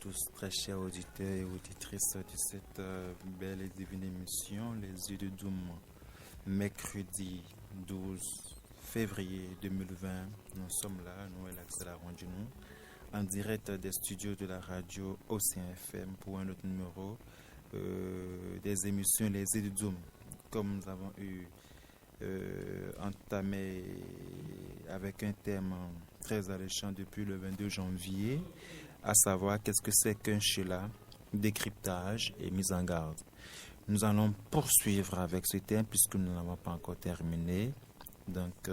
tous, très chers auditeurs et auditrices de cette belle et divine émission, Les Yeux de Doom, mercredi 12 février 2020. Nous sommes là, nous et l'Axel Arrondino, en direct des studios de la radio Océan FM pour un autre numéro des émissions Les Yeux de Doom. Comme nous avons eu entamé avec un thème très alléchant depuis le 22 janvier, à savoir qu'est-ce que c'est qu'un Sheila, décryptage et mise en garde. Nous allons poursuivre avec ce thème puisque nous n'avons pas encore terminé. Donc,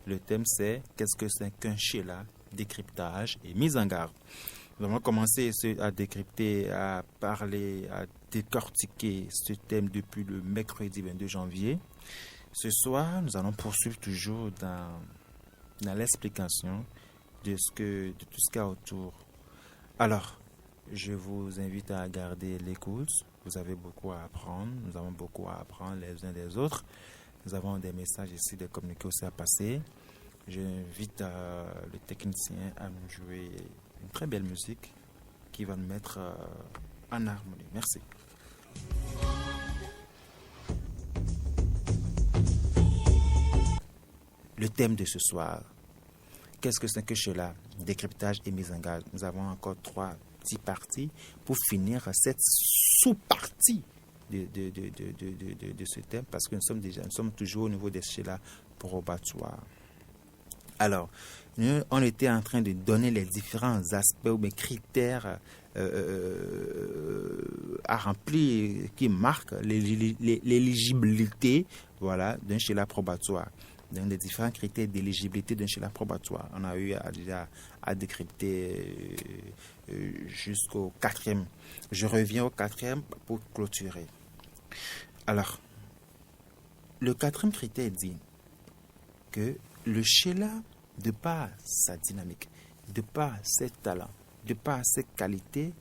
le thème c'est qu'est-ce que c'est qu'un Sheila, décryptage et mise en garde. Nous allons commencer à décrypter, à parler, à décortiquer ce thème depuis le mercredi 22 janvier. Ce soir, nous allons poursuivre toujours dans l'explication de tout ce qu'il y a autour. Alors, je vous invite à garder l'écoute. Vous avez beaucoup à apprendre. Nous avons beaucoup à apprendre les uns des autres. Nous avons des messages ici, des communiqués aussi à passer. J'invite le technicien à nous jouer une très belle musique qui va nous mettre en harmonie. Merci. Le thème de ce soir. Qu'est-ce que c'est que cela? Décryptage et mise en garde. Nous avons encore 3 petites parties pour finir cette sous-partie de ce thème parce que nous sommes toujours au niveau des schémas probatoires. Alors, on était en train de donner les différents aspects ou les critères à remplir qui marquent l'éligibilité d'un schéma probatoire. Donc, les différents critères d'éligibilité d'un schéma probatoire. On a eu déjà à décrypter jusqu'au 4e. Je reviens au 4e pour clôturer. Alors, le 4e critère dit que le schéma, de par sa dynamique, de par ses talents, de par ses qualités,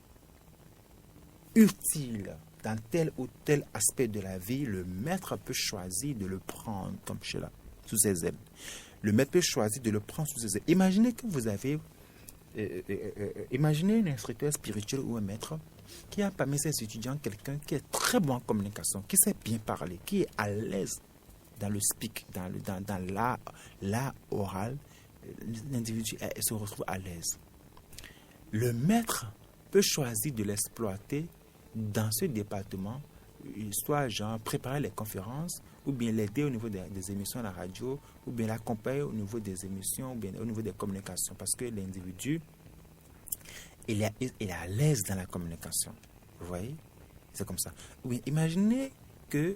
utile dans tel ou tel aspect de la vie, le maître peut choisir de le prendre comme schéma sous ses ailes. Le maître peut choisir de le prendre sous ses ailes. Imaginez que vous avez imaginez un instructeur spirituel ou un maître qui a parmi ses étudiants quelqu'un qui est très bon en communication, qui sait bien parler, qui est à l'aise dans le speak, dans l'art oral. L'individu se retrouve à l'aise. Le maître peut choisir de l'exploiter dans ce département, soit genre préparer les conférences, ou bien l'aider au niveau des émissions à la radio, ou bien l'accompagner au niveau des émissions, ou bien au niveau des communications, parce que l'individu, il est à l'aise dans la communication. Vous voyez? C'est comme ça. Oui, imaginez que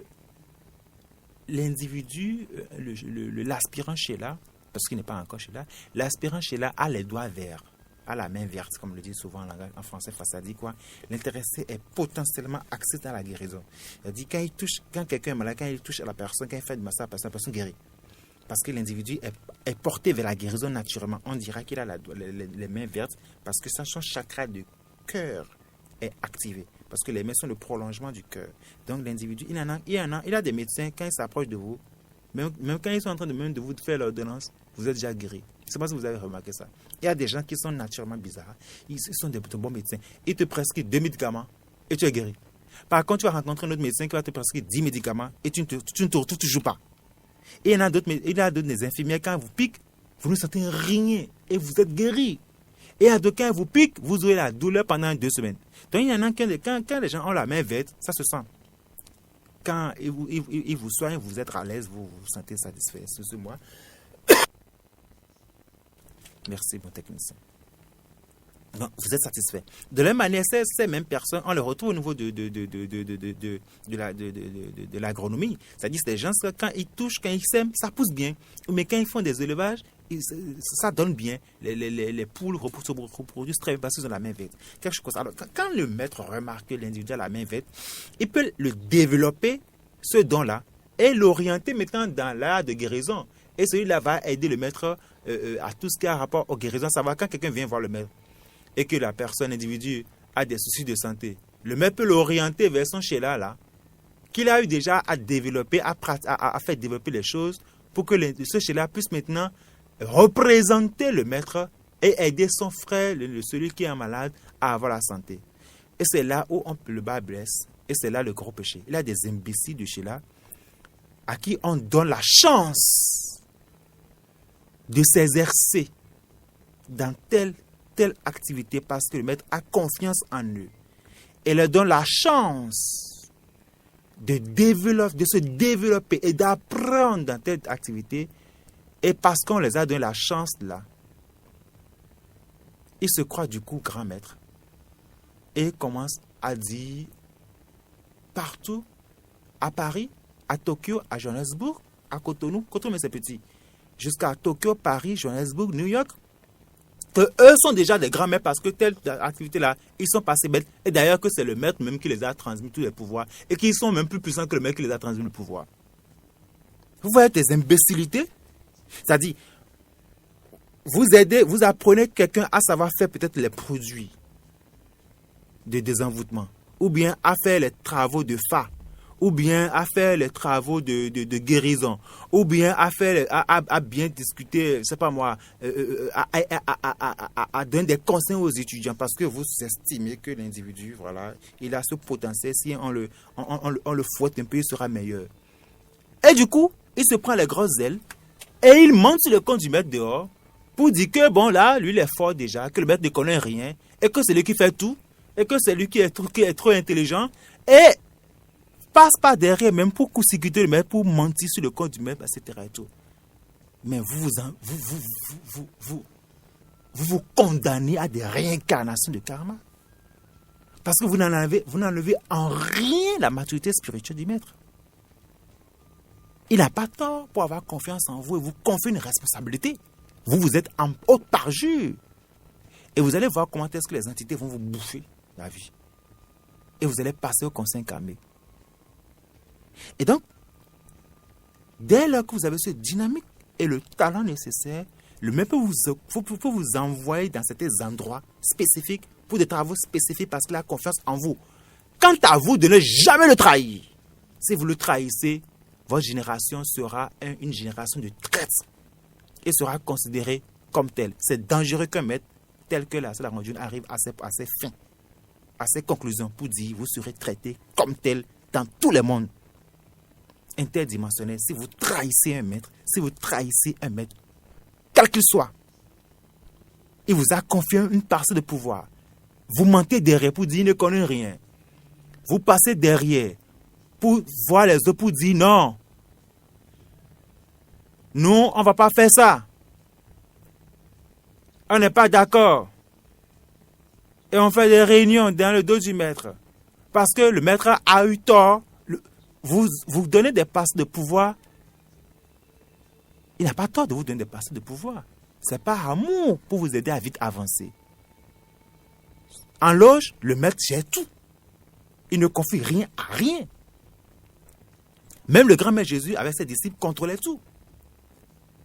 l'individu, l'aspirant Sheila, parce qu'il n'est pas encore Sheila, l'aspirant Sheila a les doigts verts, a la main verte, comme le dit souvent en français, ça dit quoi? L'intéressé est potentiellement axé dans la guérison. Il dit quand quelqu'un est malade, quand il touche à la personne, quand il fait du massage à la personne guérit. Parce que l'individu est porté vers la guérison naturellement. On dira qu'il a les mains vertes parce que son chakra de cœur est activé. Parce que les mains sont le prolongement du cœur. Donc l'individu, il a des médecins, quand ils s'approchent de vous, même quand ils sont en train de vous faire l'ordonnance, vous êtes déjà guéri. Je ne sais pas si vous avez remarqué ça. Il y a des gens qui sont naturellement bizarres. Ils sont des bons médecins. Ils te prescrivent 2 médicaments et tu es guéri. Par contre, tu vas rencontrer un autre médecin qui va te prescrire 10 médicaments et tu ne te retrouves toujours pas. Et il y a d'autres des infirmières, quand vous piquent, vous ne sentez rien et vous êtes guéri. Et à d'autres, quand vous piquent, vous aurez la douleur pendant 2 semaines. Donc il y en a quand les gens ont la main verte, ça se sent. Quand ils vous soignent, vous êtes à l'aise, vous vous sentez satisfait. Excusez-moi. Merci, mon technicien. Donc, vous êtes satisfait. De la même manière, ces mêmes personnes, on les retrouve au niveau de l'agronomie. C'est-à-dire que les gens, quand ils touchent, quand ils sèment, ça pousse bien. Mais quand ils font des élevages, ça donne bien. Les poules se reproduisent très bien parce qu'ils ont la main verte. Quelque chose comme ça. Alors, quand le maître remarque que l'individu a la main verte, il peut le développer, ce don-là, et l'orienter maintenant dans l'art de guérison. Et celui-là va aider le maître à tout ce qui a rapport aux guérisons. Ça va quand quelqu'un vient voir le maître et que la personne, l'individu, a des soucis de santé. Le maître peut l'orienter vers son schéma là, qu'il a eu déjà à développer, à faire développer les choses pour que ce schéma puisse maintenant représenter le maître et aider son frère, celui qui est malade, à avoir la santé. Et c'est là où le bas blesse. Et c'est là le gros péché. Il y a des imbéciles de chez là à qui on donne la chance de s'exercer dans telle activité parce que le maître a confiance en eux. Et leur donne la chance de se développer et d'apprendre dans telle activité. Et parce qu'on les a donné la chance là, ils se croient du coup grand maître. Et commencent à dire partout, à Paris, à Tokyo, à Johannesburg, à Cotonou mais c'est petit, jusqu'à Tokyo, Paris, Johannesburg, New York, que eux sont déjà des grands maîtres parce que telle activité-là, ils sont passés bêtes. Et d'ailleurs que c'est le maître même qui les a transmis tous les pouvoirs et qu'ils sont même plus puissants que le maître qui les a transmis le pouvoir. Vous voyez des imbécilités? C'est-à-dire, vous apprenez quelqu'un à savoir faire peut-être les produits de désenvoûtement, ou bien à faire les travaux de fa, ou bien à faire les travaux de guérison, ou bien à bien discuter, je sais pas moi, à donner des conseils aux étudiants, parce que vous estimez que l'individu, voilà, il a ce potentiel, si on le fouette un peu, il sera meilleur. Et du coup, il se prend les grosses ailes, et il monte sur le compte du maître dehors, pour dire que bon là, lui il est fort déjà, que le maître ne connaît rien, et que c'est lui qui fait tout, et que c'est lui qui est trop intelligent, et passe pas derrière même pour court-circuiter le maître, pour mentir sur le compte du maître, etc. Et tout. Mais vous condamnez à des réincarnations de karma. Parce que vous n'enlevez en rien la maturité spirituelle du maître. Il n'a pas tort pour avoir confiance en vous et vous confier une responsabilité. Vous êtes en haute parjure. Et vous allez voir comment est-ce que les entités vont vous bouffer la vie. Et vous allez passer au conseil karmique. Et donc, dès lors que vous avez cette dynamique et le talent nécessaire, le maître peut vous envoyer dans certains endroits spécifiques pour des travaux spécifiques parce qu'il a confiance en vous. Quant à vous, de ne jamais le trahir. Si vous le trahissez, votre génération sera une génération de traîtres et sera considérée comme telle. C'est dangereux qu'un maître tel que la Salle arrive à ses fins, à ses conclusions pour dire vous serez traité comme tel dans tous les mondes interdimensionnels. Si vous trahissez un maître, quel qu'il soit, il vous a confié une parcelle de pouvoir. Vous mentez derrière pour dire il ne connaît rien. Vous passez derrière pour voir les autres pour dire non. Nous, on ne va pas faire ça. On n'est pas d'accord. Et on fait des réunions dans le dos du maître. Parce que le maître a eu tort. Vous donnez des passes de pouvoir. Il n'a pas tort de vous donner des passes de pouvoir. C'est par amour pour vous aider à vite avancer. En loge, le maître gère tout. Il ne confie rien à rien. Même le grand maître Jésus, avec ses disciples, contrôlait tout.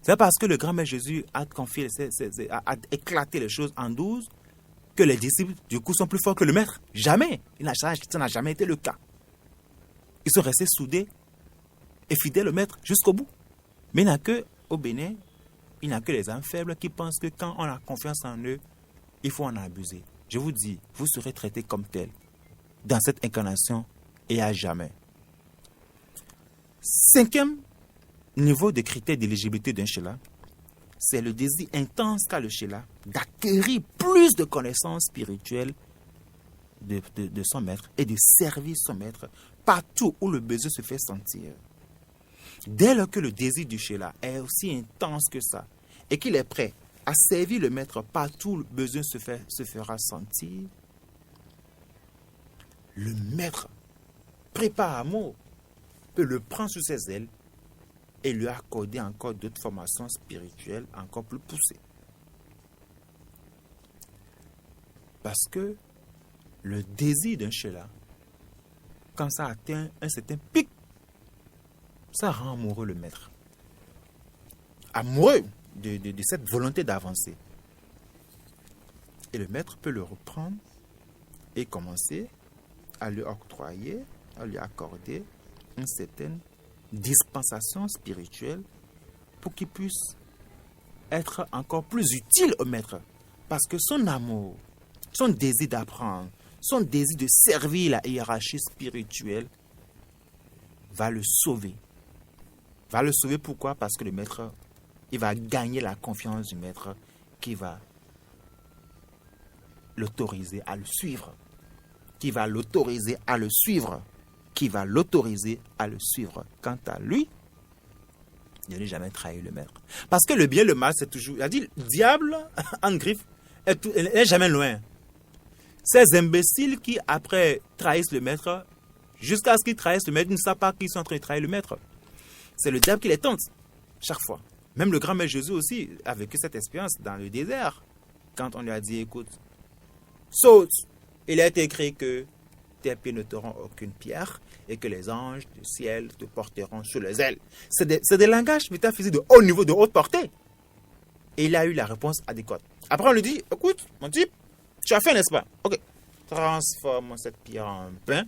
C'est parce que le grand maître Jésus a confié, a éclaté les choses en 12, que les disciples, du coup, sont plus forts que le maître. Jamais. Ça n'a jamais été le cas. Ils sont restés soudés et fidèles au maître jusqu'au bout. Mais il n'y a que, au Bénin, il n'y a que les âmes faibles qui pensent que quand on a confiance en eux, il faut en abuser. Je vous dis, vous serez traités comme tel dans cette incarnation et à jamais. 5e niveau de critère d'éligibilité d'un Sheela, c'est le désir intense qu'a le Sheela d'acquérir plus de connaissances spirituelles de son maître et de servir son maître partout où le besoin se fait sentir. Dès lors que le désir du Sheela est aussi intense que ça et qu'il est prêt à servir le maître partout où le besoin se fera sentir, le maître, pris par amour, peut le prendre sous ses ailes et lui accorder encore d'autres formations spirituelles encore plus poussées. Parce que le désir d'un Sheela, quand ça atteint un certain pic, ça rend amoureux le maître. Amoureux de cette volonté d'avancer. Et le maître peut le reprendre et commencer à lui octroyer, à lui accorder une certaine dispensation spirituelle pour qu'il puisse être encore plus utile au maître. Parce que son amour, son désir d'apprendre, son désir de servir la hiérarchie spirituelle va le sauver. Va le sauver pourquoi? Parce que le maître, il va gagner la confiance du maître qui va l'autoriser à le suivre. Qui va l'autoriser à le suivre. Qui va l'autoriser à le suivre. Quant à lui, il n'a jamais trahi le maître. Parce que le bien et le mal, c'est toujours... Il a dit, le diable, en griffe, n'est jamais loin. Ces imbéciles qui, après, trahissent le maître, jusqu'à ce qu'ils trahissent le maître, ils ne savent pas qu'ils sont en train de trahir le maître. C'est le diable qui les tente, chaque fois. Même le grand maître Jésus aussi a vécu cette expérience dans le désert. Quand on lui a dit, écoute, saute. Il a été écrit que tes pieds ne t'auront aucune pierre et que les anges du ciel te porteront sur les ailes. C'est des langages métaphysiques de haut niveau, de haute portée. Et il a eu la réponse adéquate. Après, on lui dit, écoute, mon type, tu as fait, n'est-ce pas? Ok. Transforme cette pierre en pain.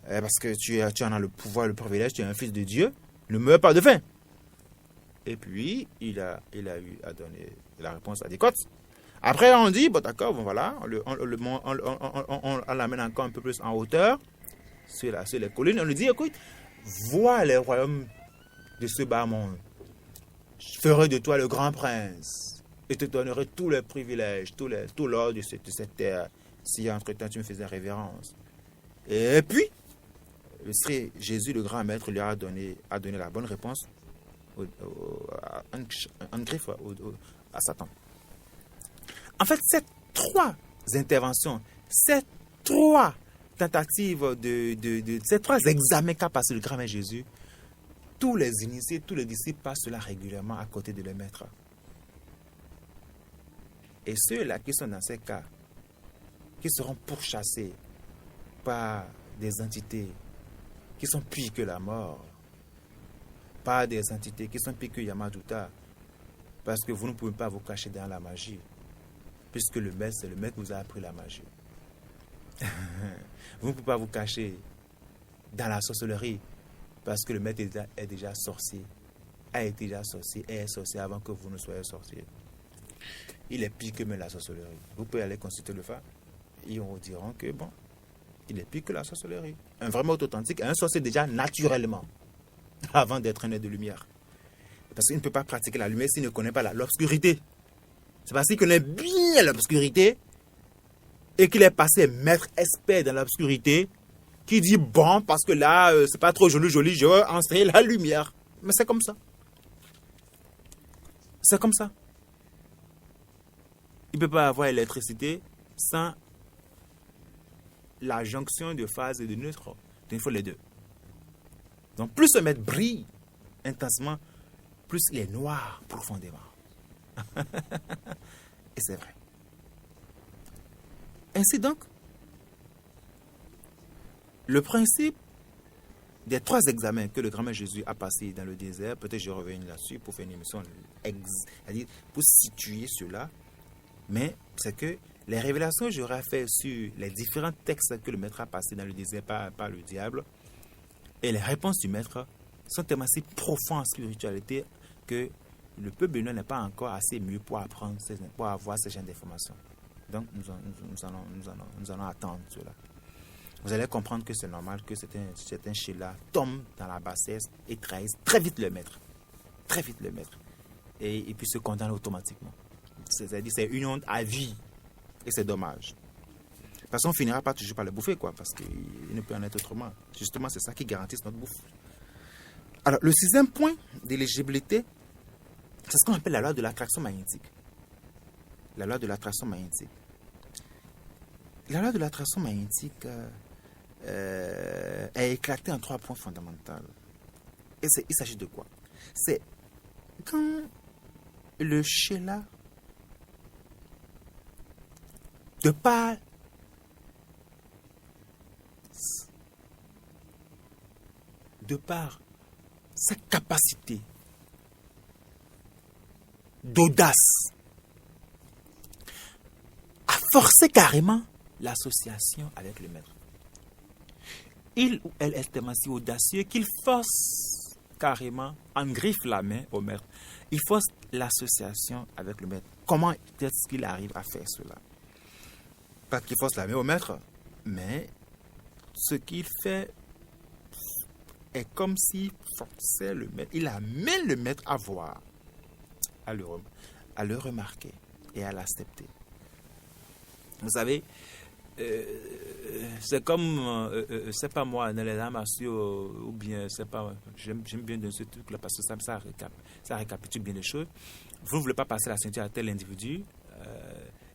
Parce que tu en as le pouvoir, le privilège, tu es un fils de Dieu. Ne meurs pas de faim. Et puis, il a eu à donner la réponse adéquate. Après, on dit, bon d'accord, bon voilà, on l'amène encore un peu plus en hauteur, sur les collines. On lui dit, écoute, vois les royaumes de ce bas monde. Je ferai de toi le grand prince et te donnerai tous les privilèges, tout l'or de cette terre, si entre-temps tu me faisais révérence. Et puis, Jésus, le grand maître, lui a donné la bonne réponse en griffe à Satan. En fait, ces trois interventions, ces trois tentatives, ces trois examens qu'a passé le grand maître Jésus, tous les initiés, tous les disciples passent cela régulièrement à côté de leur maître. Et ceux-là qui sont dans ces cas, qui seront pourchassés par des entités qui sont pires que la mort, par des entités qui sont pires que Yamaduta, parce que vous ne pouvez pas vous cacher dans la magie, puisque le maître, c'est le maître qui vous a appris la magie. Vous ne pouvez pas vous cacher dans la sorcellerie, parce que le maître est déjà sorcier, a été déjà sorcier et est sorcier avant que vous ne soyez sorcier. Il est pire que même la sorcellerie. Vous pouvez aller consulter le phare, ils vous diront que bon, il est pire que la sorcellerie. Un vrai maître authentique, un sorcier déjà naturellement, avant d'être un être de lumière. Parce qu'il ne peut pas pratiquer la lumière s'il ne connaît pas l'obscurité. C'est parce qu'il connaît bien l'obscurité et qu'il est passé maître expert dans l'obscurité qui dit bon, parce que là, c'est pas trop joli, je veux installer la lumière. Mais c'est comme ça. C'est comme ça. Il ne peut pas avoir l'électricité sans la jonction de phase et de neutrons. Donc il faut les deux. Donc plus ce maître brille intensement, plus il est noir profondément. Et c'est vrai. Ainsi donc, le principe des trois examens que le grand maître Jésus a passé dans le désert, peut-être je reviens là-dessus pour faire une émission, c'est-à-dire pour situer cela, mais c'est que les révélations que j'aurais faites sur les différents textes que le maître a passés dans le désert par le diable et les réponses du maître sont tellement si profondes en spiritualité que le peuple béninois n'est pas encore assez mieux pour apprendre, pour avoir ce genre d'informations. Donc nous allons attendre cela. Vous allez comprendre que c'est normal que certains chez-là tombent dans la bassesse et trahissent très vite le maître. Très vite le maître. Et puis se condamnent automatiquement. C'est-à-dire c'est une honte à vie. Et c'est dommage. De toute façon, on finira pas toujours par le bouffer, quoi, parce qu'il ne peut en être autrement. Justement, c'est ça qui garantit notre bouffe. Alors, le sixième point d'éligibilité, c'est ce qu'on appelle la loi de l'attraction magnétique. La loi de l'attraction magnétique. La loi de l'attraction magnétique est éclatée en trois points fondamentaux. Et il s'agit de quoi? C'est quand le Sheila, de par sa capacité d'audace à forcer carrément l'association avec le maître. Il ou elle est tellement si audacieux qu'il force carrément, en griffe la main au maître. Il force l'association avec le maître. Comment est-ce qu'il arrive à faire cela? Pas qu'il force la main au maître, mais ce qu'il fait est comme s'il forçait le maître. Il amène le maître à voir, à le remarquer et à l'accepter. Vous savez, c'est comme, c'est pas moi, dans les arts martiaux, ou bien, c'est pas, j'aime bien de ce truc-là, parce que ça récapitule bien les choses. Vous ne voulez pas passer la ceinture à tel individu,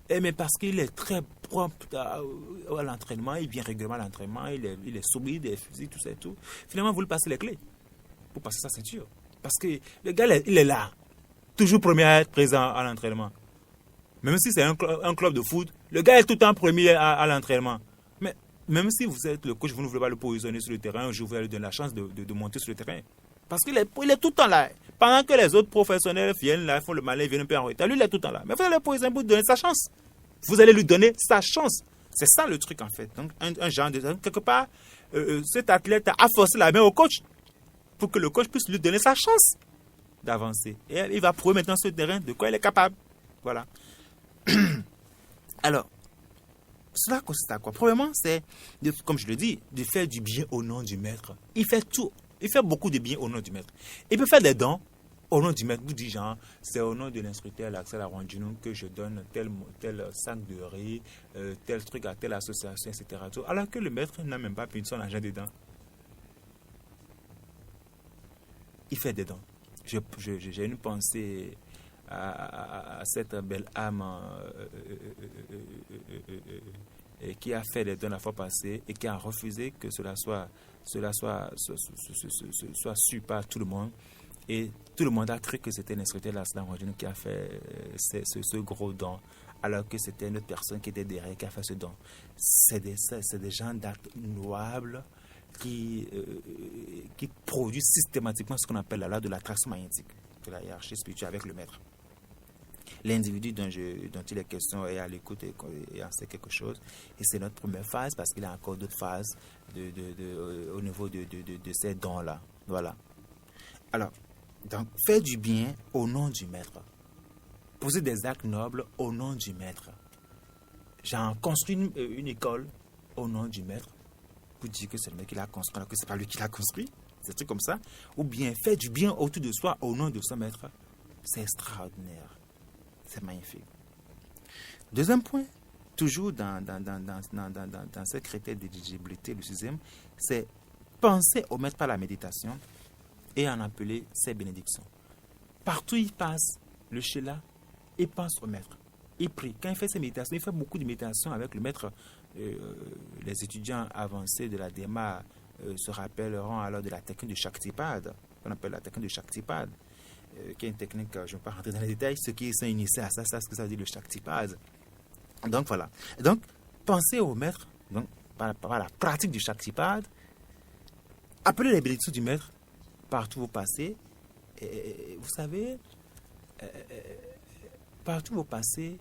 mais parce qu'il est très prompt à l'entraînement, il vient régulièrement à l'entraînement, il est soumis, il est fusil, tout ça et tout. Finalement, vous lui passez les clés pour passer sa ceinture. Parce que le gars, il est là, toujours premier à être présent à l'entraînement. Même si c'est un club de foot, le gars est tout le temps premier à l'entraînement. Mais même si vous êtes le coach, vous ne voulez pas le positionner sur le terrain, je vous lui donner la chance de monter sur le terrain. Parce qu'il est tout le temps là. Pendant que les autres professionnels viennent là, font le malin, viennent un peu en retard. Lui, il est tout le temps là. Mais vous allez le positionner pour lui donner sa chance. Vous allez lui donner sa chance. C'est ça le truc en fait. Donc, un genre de... Quelque part, cet athlète a forcé la main au coach pour que le coach puisse lui donner sa chance d'avancer. Et il va prouver maintenant sur le terrain de quoi il est capable. Voilà. Alors, cela consiste à quoi? Premièrement, c'est, comme je le dis, de faire du bien au nom du maître. Il fait tout. Il fait beaucoup de bien au nom du maître. Il peut faire des dons au nom du maître. Vous dites, genre, c'est au nom de l'instructeur Laxel Arondino que je donne tel sac de riz, tel truc à telle association, etc. Alors que le maître n'a même pas pris son argent dedans. Il fait des dons. J'ai une pensée à cette belle âme qui a fait des dons la fois passée et qui a refusé que cela soit su par tout le monde. Et tout le monde a cru que c'était l'instructeur Laxel Arondino qui a fait ce gros don, alors que c'était une autre personne qui était derrière qui a fait ce don. C'est des gens d'actes louables qui produisent systématiquement ce qu'on appelle la loi de l'attraction magnétique, de la hiérarchie spirituelle avec le maître. L'individu dont il est question est à l'écoute et en sait quelque chose. Et c'est notre première phase parce qu'il y a encore d'autres phases au niveau de ces dons-là. Voilà. Alors, donc, faire du bien au nom du maître. Poser des actes nobles au nom du maître. J'ai construit une école au nom du maître pour dire que c'est le mec qui l'a construit alors que c'est pas lui qui l'a construit. C'est un truc comme ça. Ou bien faire du bien autour de soi au nom de son maître. C'est extraordinaire. C'est magnifique. Deuxième point, toujours dans ce critère d'éligibilité, le sixième, c'est penser au maître par la méditation et en appeler ses bénédictions. Partout il passe, le Sheila, il pense au maître. Il prie. Quand il fait ses méditations, il fait beaucoup de méditations avec le maître. Les étudiants avancés de la DEMA se rappelleront alors de la technique de Shaktipad, qu'on appelle la technique de Shaktipad, qui est une technique, je ne vais pas rentrer dans les détails, ceux qui sont initiés à ça, c'est ce que ça veut dire le Shaktipad. Donc voilà. Donc, pensez au maître, donc, par la pratique du Shaktipad, appelez les bénédictions du maître partout où vous passez. Et vous savez, partout où vous passez,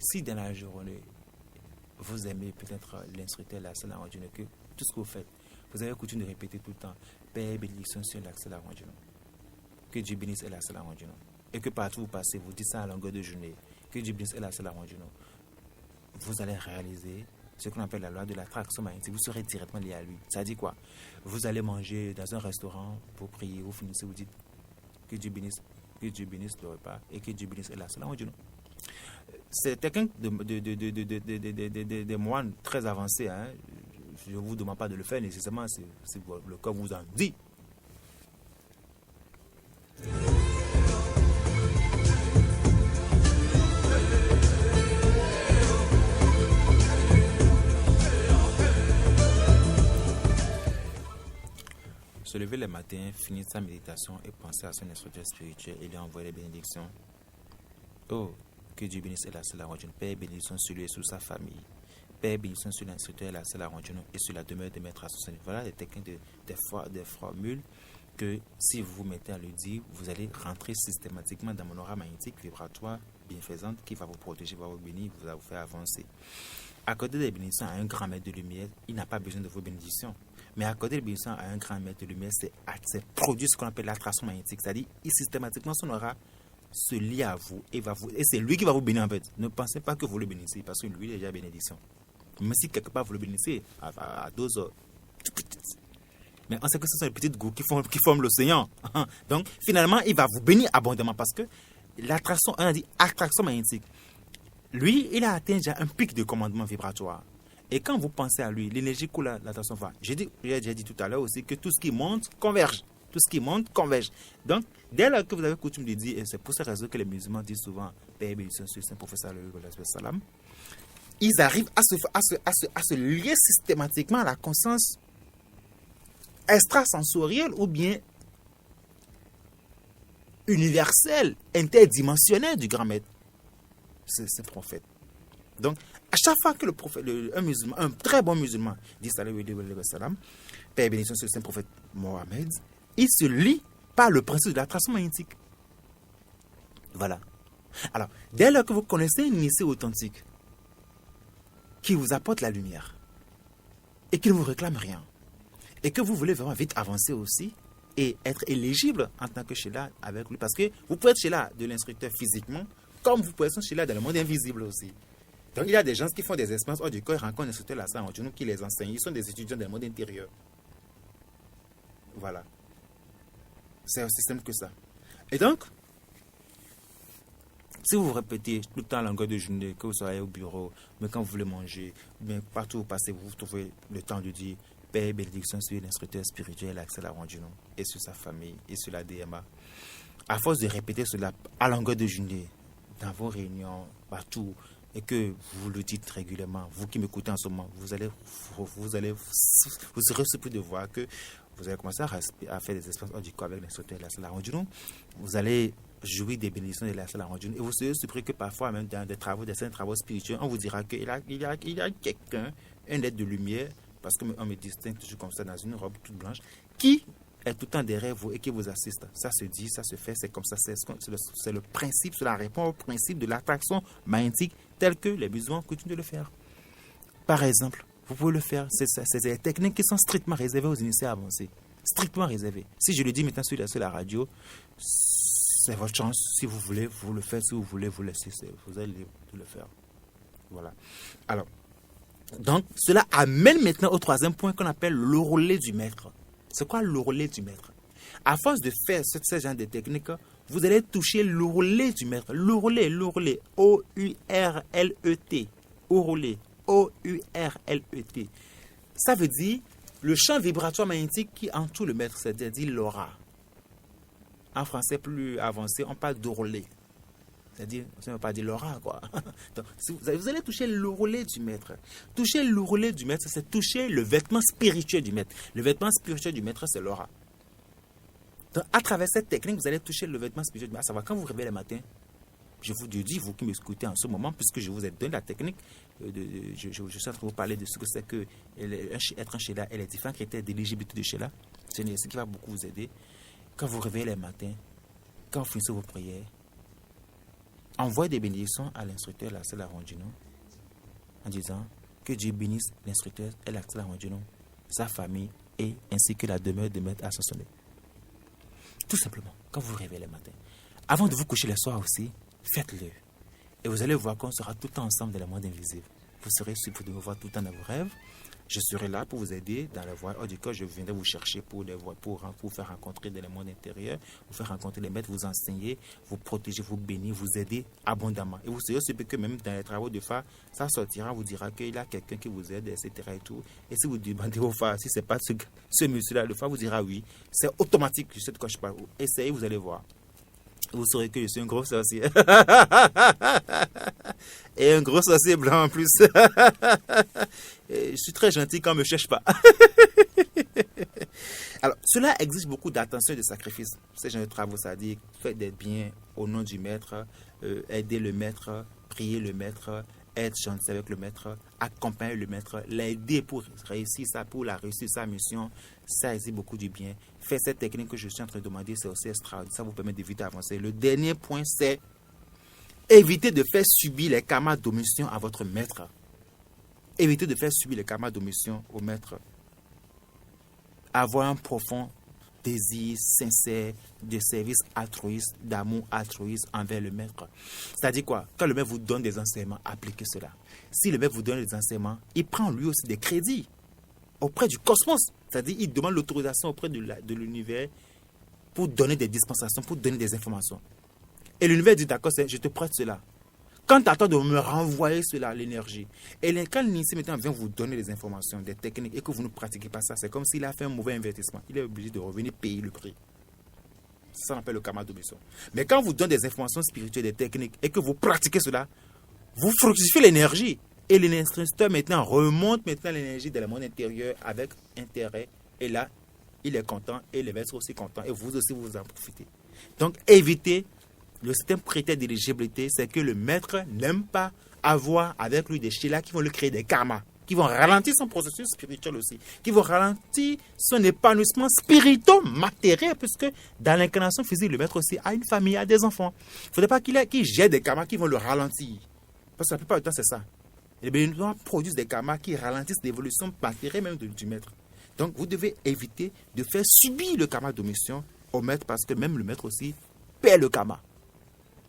si dans la journée, vous aimez peut-être l'instructeur Laxel Arondino, que tout ce que vous faites, vous avez coutume de répéter tout le temps, Père, bénédiction sur Laxel Arondino. Que Dieu bénisse Laxel Arondino. Et que partout où vous passez, vous dites ça à longueur de journée, que Dieu bénisse Laxel Arondino. Vous allez réaliser ce qu'on appelle la loi de l'attraction magnétique. Vous serez directement lié à lui. Ça dit quoi? Vous allez manger dans un restaurant, vous priez, vous finissez, vous dites que Dieu bénisse le repas et que Dieu bénisse Laxel Arondino. C'est quelqu'un de moines très avancés. Hein. Je ne vous demande pas de le faire nécessairement, c'est le corps vous en dit. Se lever le matin, finir sa méditation et penser à son instructeur spirituel et lui envoyer les bénédictions. Oh, que Dieu bénisse Laxel Arondino. Père, bénédiction sur lui et sur sa famille. Père, bénédiction sur l'instructeur Laxel Arondino et sur la demeure de maître associé. Voilà des techniques, des formules que si vous vous mettez à le dire, vous allez rentrer systématiquement dans mon aura magnétique vibratoire bienfaisante qui va vous protéger, va vous bénir, va vous faire avancer. Accorder des bénédictions à un grand maître de lumière, il n'a pas besoin de vos bénédictions. Mais accorder des bénédictions à un grand maître de lumière, c'est produire ce qu'on appelle l'attraction magnétique. C'est-à-dire, il systématiquement, son aura se lie à vous et c'est lui qui va vous bénir en fait. Ne pensez pas que vous le bénissez parce que lui il est déjà bénédiction. Même si quelque part vous le bénissez à dose petites. Mais on sait que ce sont les petites gouttes qui forment l'océan. Donc finalement il va vous bénir abondamment parce que l'attraction, on a dit attraction magnétique. Lui, il a atteint déjà un pic de commandement vibratoire. Et quand vous pensez à lui, l'énergie coule, l'attention va. J'ai déjà dit tout à l'heure aussi que tout ce qui monte converge. Tout ce qui monte converge. Donc, dès lors que vous avez coutume de dire, et c'est pour cette raison que les musulmans disent souvent, paix et bénédiction sur Saint Professeur salam, ils arrivent à se lier systématiquement à la conscience extrasensorielle ou bien universelle, interdimensionnelle du grand maître. C'est prophète. Donc, à chaque fois que le prophète, un musulman, un très bon musulman, dit salam, paix et bénédiction sur le saint prophète Mohammed, il se lie par le principe de l'attraction magnétique. Voilà. Alors, dès lors que vous connaissez une initié authentique qui vous apporte la lumière et qui ne vous réclame rien, et que vous voulez vraiment vite avancer aussi et être éligible en tant que Sheila avec lui, parce que vous pouvez être Sheila de l'instructeur physiquement, comme vous pouvez être Sheila dans le monde invisible aussi. Donc, il y a des gens qui font des expériences hors du corps, ils rencontrent l'instructeur là, ça, qui les enseigne. Ils sont des étudiants dans le monde intérieur. Voilà. C'est aussi simple que ça. Et donc, si vous vous répétez tout le temps à longueur de journée, que vous soyez au bureau, mais quand vous voulez manger, mais partout où vous passez, vous trouvez le temps de dire paix et bénédiction sur l'instructeur spirituel Axel Arondino et sur sa famille et sur la DMA. À force de répéter cela à longueur de journée, dans vos réunions, partout, et que vous le dites régulièrement, vous qui m'écoutez en ce moment, vous serez surpris de voir que vous allez commencer à faire des expériences hors du corps avec l'instructeur Axel Arondino. Vous allez jouir des bénédictions de Axel Arondino et vous serez surpris que parfois, même dans des certains travaux spirituels, on vous dira qu'il y a quelqu'un, un être de lumière, parce qu'on me distingue toujours comme ça dans une robe toute blanche, qui est tout le temps derrière vous et qui vous assiste. Ça se dit, ça se fait, c'est comme ça, c'est le principe, c'est la réponse au principe de l'attraction magnétique tel que les musulmans continuent de le faire. Par exemple, vous pouvez le faire, c'est des techniques qui sont strictement réservées aux initiés avancés. Strictement réservées. Si je le dis maintenant sur la radio, c'est votre chance. Si vous voulez, vous le faites. Si vous voulez, vous laissez. Vous êtes libre de le faire. Voilà. Alors, donc, cela amène maintenant au troisième point qu'on appelle le relais du maître. C'est quoi le relais du maître? À force de faire ce genre de techniques, vous allez toucher le relais du maître. Le relais, O-U-R-L-E-T. Au relais, O-U-R-L-E-T. Ça veut dire le champ vibratoire magnétique qui entoure le maître, c'est-à-dire l'aura. En français plus avancé, on parle de relais. C'est-à-dire, ça ne veut pas dire l'aura, quoi. Donc, vous allez toucher le relais du maître. Toucher le relais du maître, c'est toucher le vêtement spirituel du maître. Le vêtement spirituel du maître, c'est l'aura. Donc, à travers cette technique, vous allez toucher le vêtement spirituel du maître. À savoir, quand vous vous réveillez le matin, je vous dis, vous qui m'écoutez en ce moment, puisque je vous ai donné la technique, je suis en train de vous parler de ce que c'est que être un Sheila et les différents critères d'éligibilité de Sheila. C'est ce qui va beaucoup vous aider. Quand vous vous réveillez le matin, quand vous finissez vos prières, envoyez des bénédictions à l'instructeur Axel Arondino en disant que Dieu bénisse l'instructeur Axel Arondino, sa famille et ainsi que la demeure de maître ascensionné. Tout simplement, quand vous vous réveillez le matin. Avant de vous coucher le soir aussi, faites-le. Et vous allez voir qu'on sera tout le temps ensemble dans le monde invisible. Vous serez surpris de me voir tout le temps dans vos rêves. Je serai là pour vous aider dans la voie hors du corps. Je viendrai vous chercher pour faire rencontrer dans le monde intérieur, vous faire rencontrer les maîtres, vous enseigner, vous protéger, vous bénir, vous aider abondamment. Et vous serez surpris que même dans les travaux de phare, ça sortira, vous dira qu'il y a quelqu'un qui vous aide, etc. Et tout. Et si vous demandez au phare, si ce n'est pas ce monsieur-là, le phare vous dira oui. C'est automatique, je sais de quoi je parle. Essayez, vous allez voir. Vous saurez que je suis un gros sorcier. Et un gros sorcier blanc en plus. Et je suis très gentil quand on ne me cherche pas. Alors, cela exige beaucoup d'attention et de sacrifice. Ces gens de travaux, ça dit faire des biens au nom du maître, aider le maître, prier le maître, être gentil avec le maître, accompagner le maître, l'aider pour réussir ça, pour la réussir sa mission. Ça exige beaucoup du bien. Faire cette technique que je suis en train de demander, c'est aussi extraordinaire. Ça vous permet d'éviter d'avancer. Le dernier point, c'est éviter de faire subir les karmas d'omission à votre maître. Évitez de faire subir les karmas d'omission au maître. Avoir un profond désir sincère de service altruiste, d'amour altruiste envers le maître. C'est-à-dire quoi? Quand le maître vous donne des enseignements, appliquez cela. Si le maître vous donne des enseignements, il prend lui aussi des crédits auprès du cosmos. C'est-à-dire il demande l'autorisation auprès de l'univers pour donner des dispensations, pour donner des informations. Et l'univers dit d'accord, je te prête cela. Quand tu attends de me renvoyer cela, l'énergie, et quand l'initié maintenant vient vous donner des informations, des techniques, et que vous ne pratiquez pas ça, c'est comme s'il a fait un mauvais investissement. Il est obligé de revenir payer le prix. C'est ça qu'on appelle le karma d'obéissance. Mais quand vous donnez des informations spirituelles, des techniques, et que vous pratiquez cela, vous fructifiez l'énergie. Et l'instructeur maintenant remonte maintenant l'énergie de la monde intérieure avec intérêt. Et là, il est content, et les maîtres sont aussi contents, et vous aussi, vous en profitez. Donc, évitez. Le système critère d'éligibilité, c'est que le maître n'aime pas avoir avec lui des schémas qui vont lui créer des karmas, qui vont ralentir son processus spirituel aussi, qui vont ralentir son épanouissement spirito-matériel, puisque dans l'incarnation physique, le maître aussi a une famille, a des enfants. Il ne faudrait pas qu'il gère des karmas qui vont le ralentir. Parce que la plupart du temps, c'est ça. Les bénévoles produisent des karmas qui ralentissent l'évolution matérielle même du maître. Donc, vous devez éviter de faire subir le karma d'omission au maître, parce que même le maître aussi paie le karma.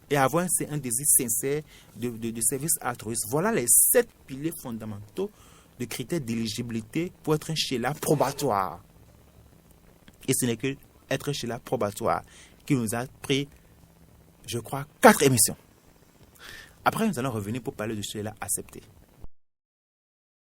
Et avoir un désir sincère de service altruiste. Voilà les 7 piliers fondamentaux de critères d'éligibilité pour être un schéma probatoire. Et ce n'est que être un schéma probatoire qui nous a pris, je crois, 4 émissions. Après, nous allons revenir pour parler de schéma accepté.